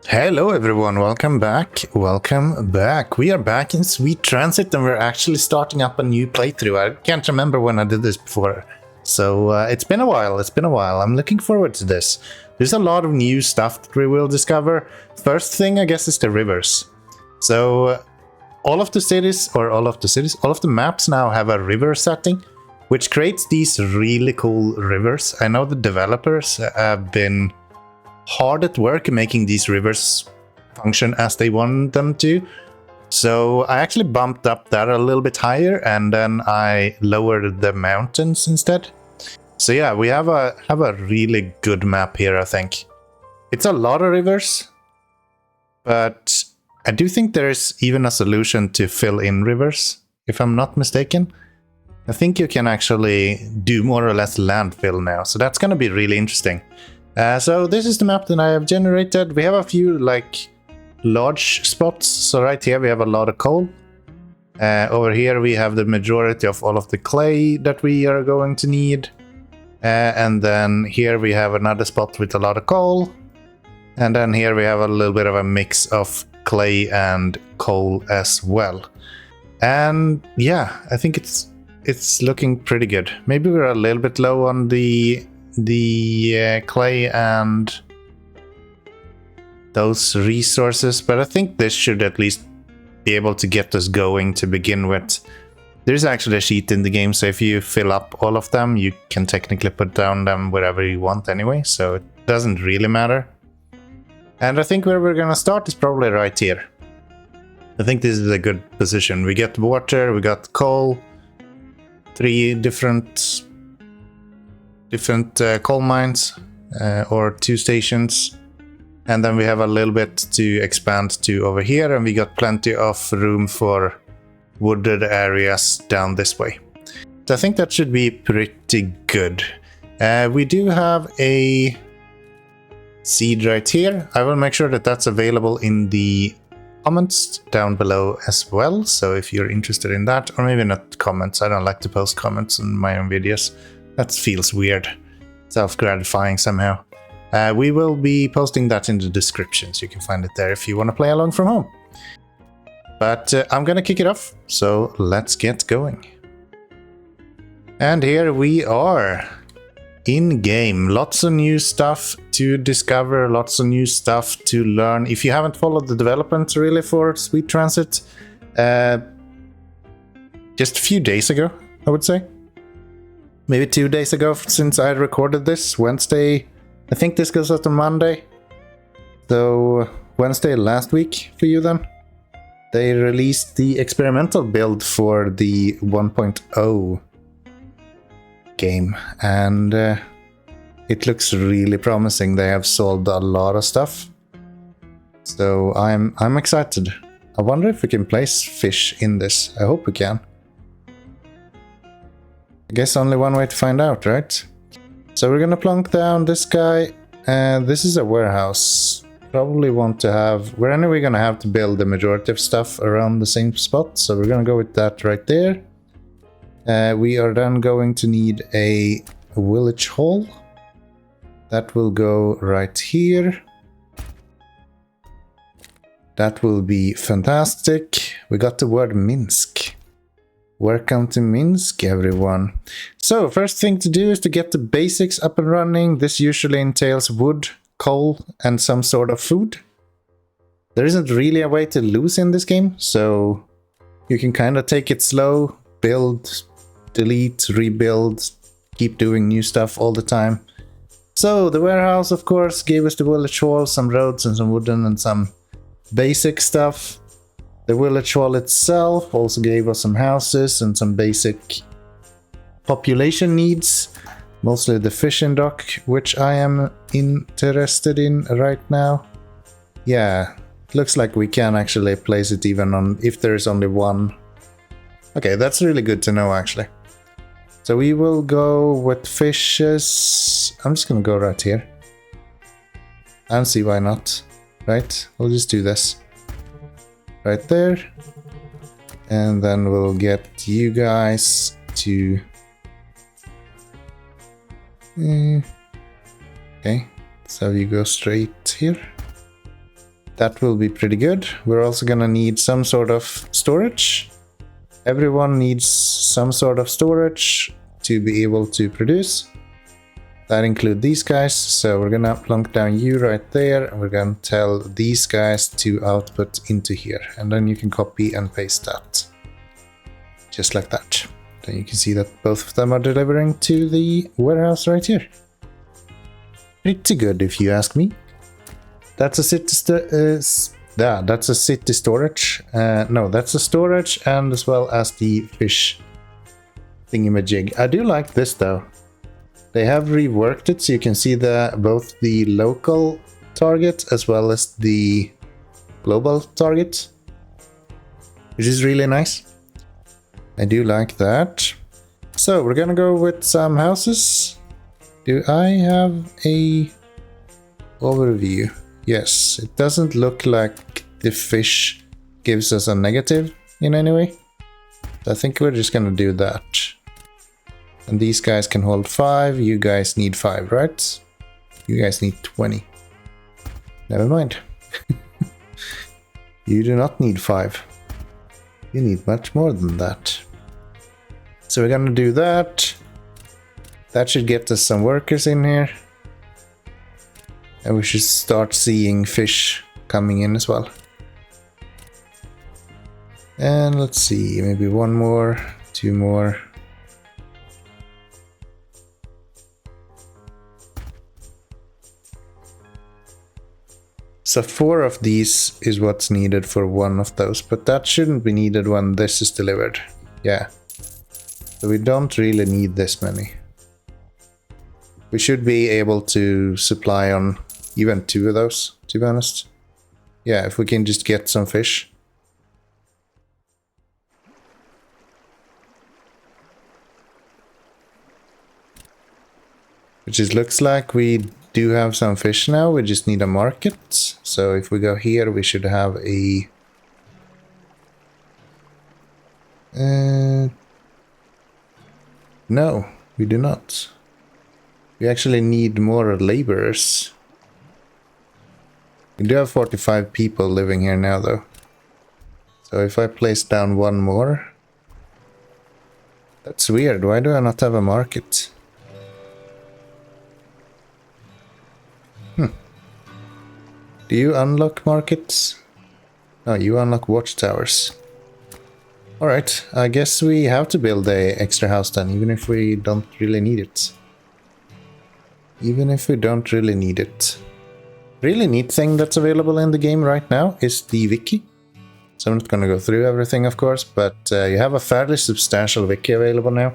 Hello everyone, welcome back. We are back in Sweet Transit and we're actually starting up a new playthrough. I can't remember when I did this before. So it's been a while, I'm looking forward to this. There's a lot of new stuff that we will discover. First thing, I guess, is the rivers. So all of the maps now have a river setting, which creates these really cool rivers. I know the developers have been hard at work making these rivers function as they want them to. So I actually bumped up that a little bit higher and then I lowered the mountains instead. So yeah, we have a really good map here, I think. It's a lot of rivers, but I do think there's even a solution to fill in rivers, if I'm not mistaken. I think you can actually do more or less landfill now, so that's going to be really interesting. So this is the map that I have generated. We have a few large spots. So right here we have a lot of coal. Over here we have the majority of all of the clay that we are going to need. And then here we have another spot with a lot of coal. And then here we have a little bit of a mix of clay and coal as well. And yeah, I think it's looking pretty good. Maybe we're a little bit low on the clay and those resources, but I think this should at least be able to get us going to begin with. There's actually a sheet in the game, so if you fill up all of them, you can technically put down them wherever you want anyway, so it doesn't really matter. And I think where we're gonna start is probably right here. I think this is a good position. We get water, we got coal, 3 different coal mines, or 2 stations, and then we have a little bit to expand to over here, and we got plenty of room for wooded areas down this way. So I think that should be pretty good. We do have a seed right here. I will make sure that that's available in the comments down below as well, so if you're interested in that, or maybe not comments, I don't like to post comments on my own videos. That feels weird, self-gratifying somehow. We will be posting that in the description, so you can find it there if you want to play along from home. But I'm gonna kick it off, so let's get going. And here we are, in-game. Lots of new stuff to discover, lots of new stuff to learn. If you haven't followed the development really for Sweet Transit, just a few days ago, I would say. Maybe 2 days ago since I recorded this, Wednesday. I think this goes out on Monday. So Wednesday last week for you then. They released the experimental build for the 1.0 game, and it looks really promising. They have solved a lot of stuff. So I'm excited. I wonder if we can place fish in this. I hope we can. I guess only one way to find out, right? So we're gonna plunk down this guy, and this is a warehouse. Probably want to have... We're anyway gonna have to build the majority of stuff around the same spot, so we're gonna go with that right there. We are then going to need a village hall. That will go right here. That will be fantastic. We got the word Minsk. Welcome to Minsk, everyone. So, first thing to do is to get the basics up and running. This usually entails wood, coal, and some sort of food. There isn't really a way to lose in this game, so you can kind of take it slow, build, delete, rebuild, keep doing new stuff all the time. So, the warehouse, of course, gave us the village hall, some roads and some wooden and some basic stuff. The village hall itself also gave us some houses and some basic population needs. Mostly the fishing dock, which I am interested in right now. Yeah, looks like we can actually place it even on if there's only one. Okay, that's really good to know actually. So we will go with fishes. I'm just gonna go right here. I don't see why not. Right? We'll just do this. Right there. And then we'll get you guys to... Okay, so you go straight here. That will be pretty good. We're also gonna need some sort of storage. Everyone needs some sort of storage to be able to produce. That includes these guys, so we're gonna plunk down you right there, and we're gonna tell these guys to output into here, and then you can copy and paste that. Just like that. Then you can see that both of them are delivering to the warehouse right here. Pretty good if you ask me. That's a city that's a city storage. No, that's a storage, and as well as the fish thingamajig. I do like this though. They have reworked it so you can see both the local target as well as the global target, which is really nice. I do like that. So we're gonna go with some houses. Do I have a overview? Yes, it doesn't look like the fish gives us a negative in any way. I think we're just gonna do that. And these guys can hold 5, you guys need 5, right? You guys need 20. Never mind. You do not need 5. You need much more than that. So we're gonna do that. That should get us some workers in here. And we should start seeing fish coming in as well. And let's see, maybe 1 more, 2 more. So 4 of these is what's needed for 1 of those, but that shouldn't be needed when this is delivered. Yeah. So we don't really need this many. We should be able to supply on even 2 of those, to be honest. Yeah, if we can just get some fish. Which it looks like we do have some fish now, we just need a market. So if we go here, we should have a... no, we do not. We actually need more laborers. We do have 45 people living here now though. So if I place down 1 more... That's weird, why do I not have a market? Do you unlock markets? No, you unlock watchtowers. Alright, I guess we have to build a extra house then, even if we don't really need it. Even if we don't really need it. Really neat thing that's available in the game right now is the wiki. So I'm not gonna go through everything, of course, but you have a fairly substantial wiki available now.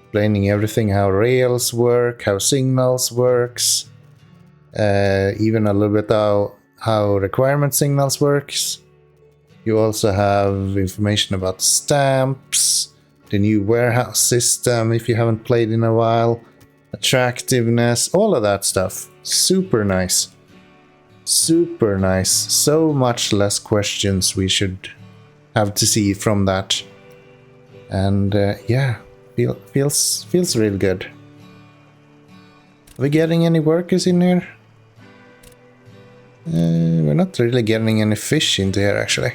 Explaining everything, how rails work, how signals works. Even a little bit how requirement signals works. You also have information about stamps, the new warehouse system if you haven't played in a while, attractiveness, all of that stuff. Super nice. Super nice. So much less questions we should have to see from that. And yeah, feels really good. Are we getting any workers in here? We're not really getting any fish into here, actually.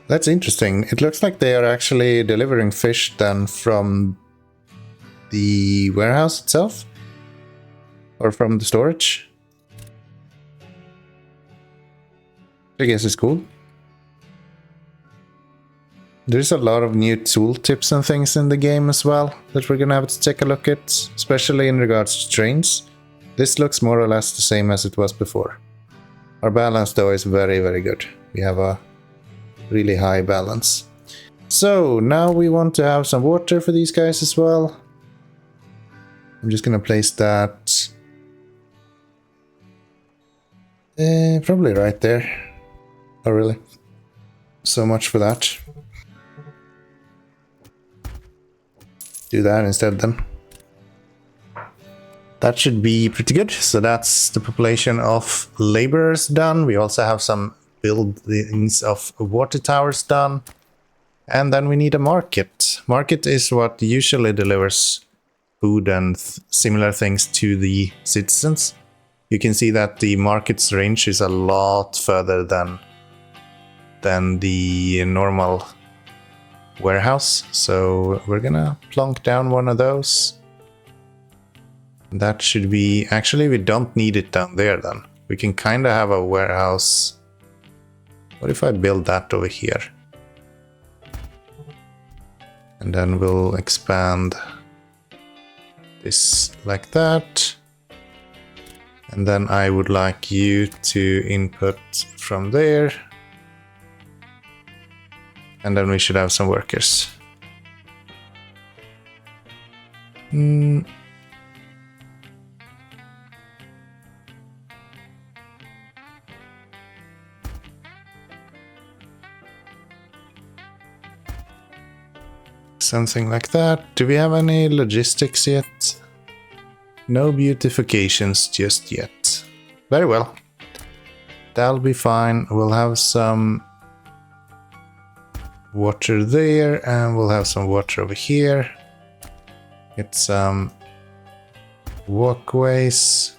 That's interesting. It looks like they are actually delivering fish then from the warehouse itself? Or from the storage? I guess it's cool. There's a lot of new tool tips and things in the game as well that we're gonna have to take a look at, especially in regards to trains. This looks more or less the same as it was before. Our balance though is very, very good. We have a really high balance. So now we want to have some water for these guys as well. I'm just gonna place that probably right there. Oh really? So much for that. Do that instead then. That should be pretty good. So that's the population of laborers done. We also have some buildings of water towers done. And then we need a market. Market is what usually delivers food and similar things to the citizens, you can see that the market's range is a lot further than the normal warehouse. So we're gonna plonk down one of those. That should be... Actually, we don't need it down there then. We can kind of have a warehouse. What if I build that over here? And then we'll expand this like that. And then I would like you to input from there. And then we should have some workers. Something like that. Do we have any logistics yet? No beautifications just yet. Very well. That'll be fine. We'll have some water there, and we'll have some water over here. Get some walkways.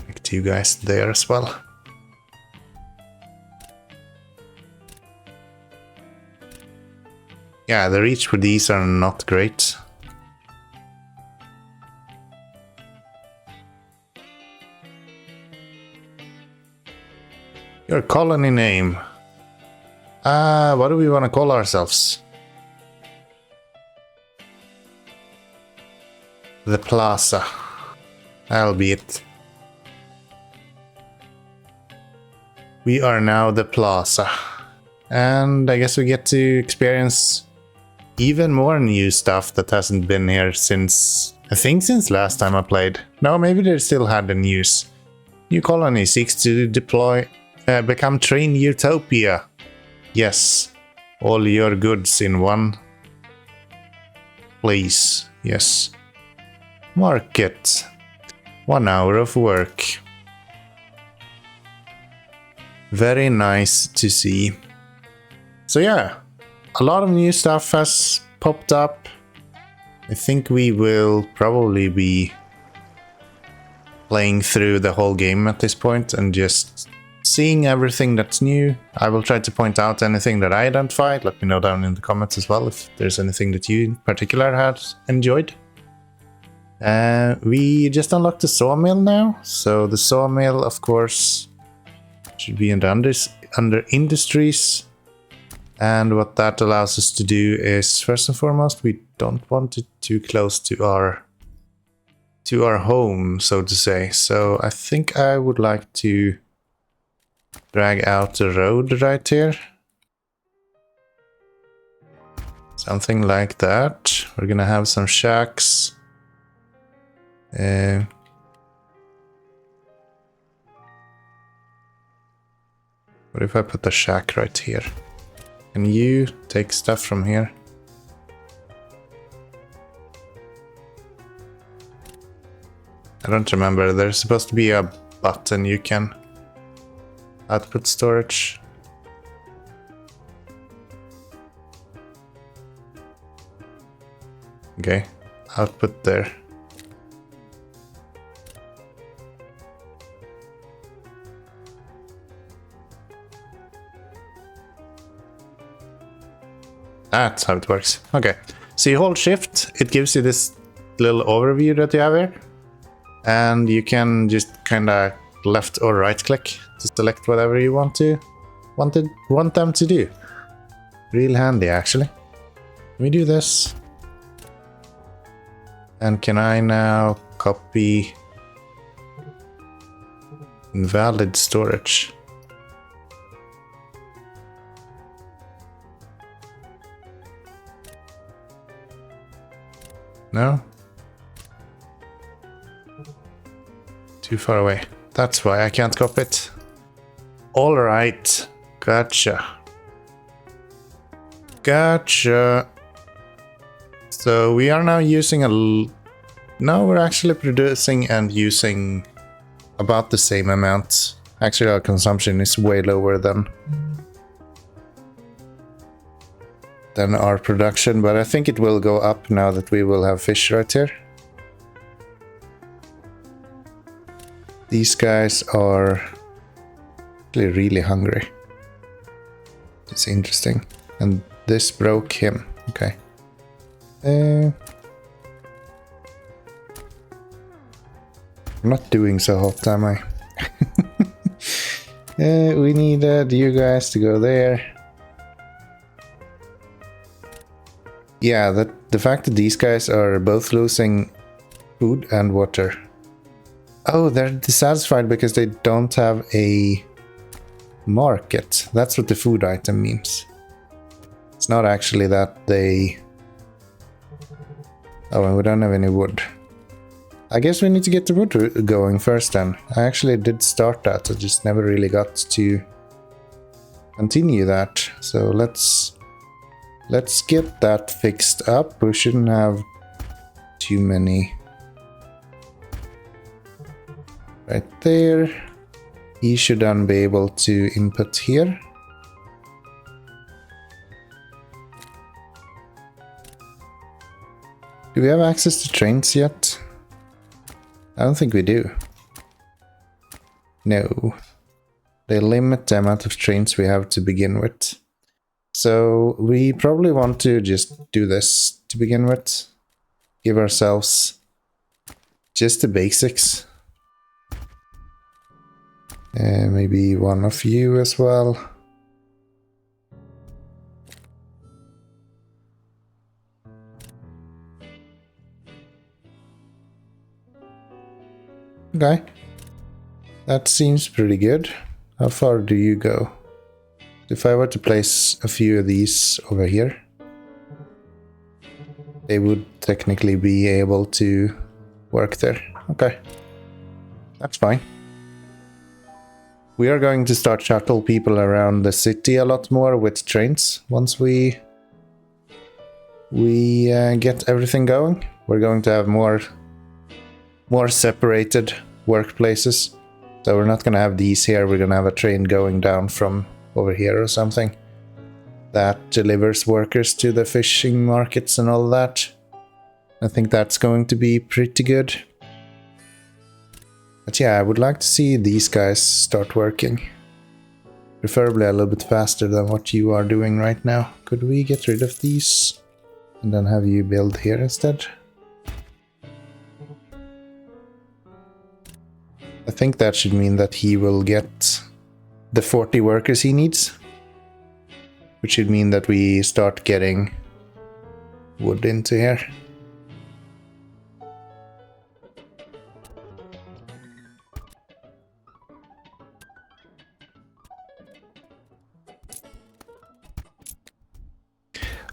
Make 2 guys there as well. Yeah, the reach for these are not great. Your colony name. What do we want to call ourselves? The Plaza. That'll be it. We are now the Plaza. And I guess we get to experience even more new stuff that hasn't been here since... I think since last time I played. No, maybe they still had the news. New colony seeks to deploy... become train utopia. Yes. All your goods in one place. Yes. Market. 1 hour of work. Very nice to see. So yeah, a lot of new stuff has popped up. I think we will probably be playing through the whole game at this point and just seeing everything that's new. I will try to point out anything that I identified. Let me know down in the comments as well if there's anything that you in particular had enjoyed. We just unlocked the sawmill now. So the sawmill, of course, should be under industries. And what that allows us to do is, first and foremost, we don't want it too close to our home, so to say. So I think I would like to drag out the road right here. Something like that. We're gonna have some shacks. What if I put the shack right here? Can you take stuff from here? I don't remember. There's supposed to be a button you can output storage. Okay, output there. That's how it works. Okay, so you hold shift, it gives you this little overview that you have here. And you can just kind of left or right click to select whatever you want them to do. Real handy, actually. Let me do this. And can I now copy invalid storage? No? Too far away. That's why I can't copy it. Alright. Gotcha. Gotcha. So we are now using no, we're actually producing and using about the same amount. Actually, our consumption is way lower than than our production, but I think it will go up now that we will have fish right here. These guys are really hungry. It's interesting. And this broke him. Okay. I'm not doing so hot, am I? We needed you guys to go there. Yeah, the fact that these guys are both losing food and water. Oh, they're dissatisfied because they don't have a market. That's what the food item means. It's not actually that they... Oh, and we don't have any wood. I guess we need to get the wood going first then. I actually did start that, I just never really got to continue that. So let's get that fixed up. We shouldn't have too many. Right there. He should then be able to input here. Do we have access to trains yet? I don't think we do. No. They limit the amount of trains we have to begin with. So we probably want to just do this to begin with. Give ourselves just the basics. Maybe one of you as well. Okay. That seems pretty good. How far do you go? If I were to place a few of these over here, they would technically be able to work there. Okay. That's fine. We are going to start shuttle people around the city a lot more with trains once we get everything going. We're going to have more separated workplaces. So we're not going to have these here. We're going to have a train going down from over here or something that delivers workers to the fishing markets and all that. I think that's going to be pretty good. But yeah, I would like to see these guys start working. Preferably a little bit faster than what you are doing right now. Could we get rid of these and then have you build here instead? I think that should mean that he will get the 40 workers he needs. Which should mean that we start getting wood into here.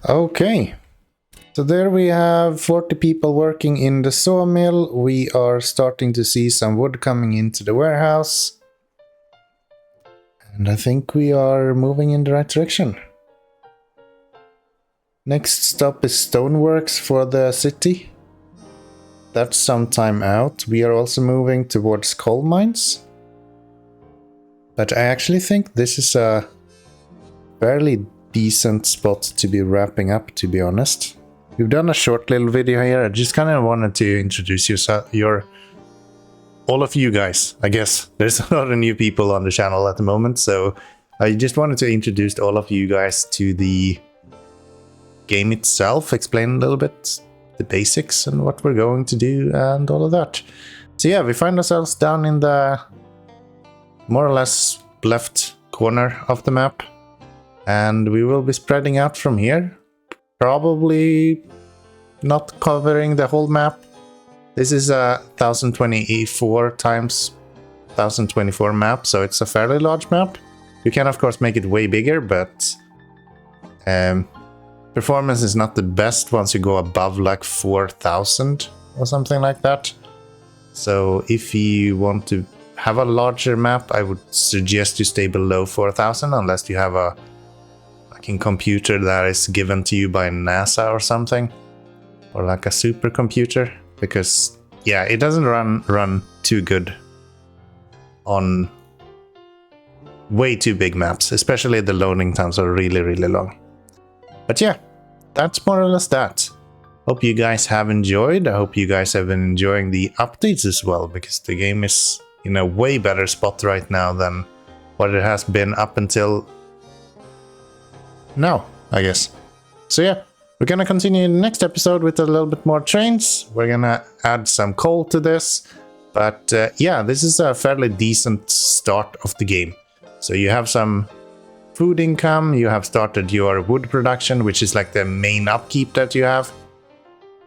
Okay, so there we have 40 people working in the sawmill. We are starting to see some wood coming into the warehouse. And I think we are moving in the right direction. Next stop is stoneworks for the city. That's some time out. We are also moving towards coal mines. But I actually think this is a fairly decent spot to be wrapping up, to be honest. We've done a short little video here. I just kind of wanted to introduce all of you guys. I guess there's a lot of new people on the channel at the moment, so I just wanted to introduce all of you guys to the game itself, explain a little bit the basics and what we're going to do and all of that. So yeah, we find ourselves down in the more or less left corner of the map. And we will be spreading out from here, probably not covering the whole map. This is a 1024 times 1024 map, so it's a fairly large map. You can of course make it way bigger, but performance is not the best once you go above like 4000 or something like that. So if you want to have a larger map, I would suggest you stay below 4000 unless you have a computer that is given to you by NASA or something, or like a supercomputer, because yeah, it doesn't run too good on way too big maps, especially the loading times are really long. But yeah, that's more or less that. Hope you guys have enjoyed. I hope you guys have been enjoying the updates as well, because the game is in a way better spot right now than what it has been up until now, I guess. So yeah, we're gonna continue in the next episode with a little bit more trains. We're gonna add some coal to this. But yeah, this is a fairly decent start of the game. So you have some food income, you have started your wood production, which is like the main upkeep that you have.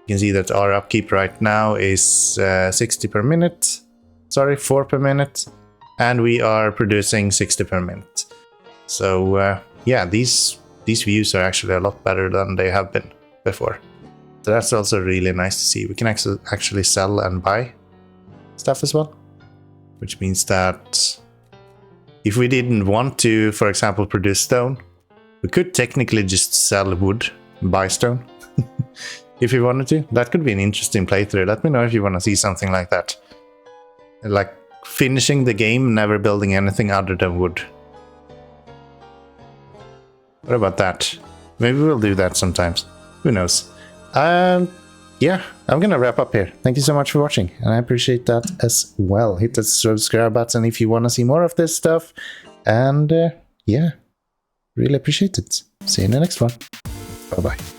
You can see that our upkeep right now is 60 per minute. Sorry, 4 per minute. And we are producing 60 per minute. So yeah, these views are actually a lot better than they have been before. So that's also really nice to see. We can actually sell and buy stuff as well. Which means that if we didn't want to, for example, produce stone, we could technically just sell wood and buy stone. If you wanted to. That could be an interesting playthrough. Let me know if you want to see something like that. Like finishing the game, never building anything other than wood. What about that? Maybe we'll do that sometimes. Who knows? Yeah, I'm gonna wrap up here. Thank you so much for watching, and I appreciate that as well. Hit the subscribe button if you want to see more of this stuff. And yeah, really appreciate it. See you in the next one. Bye-bye.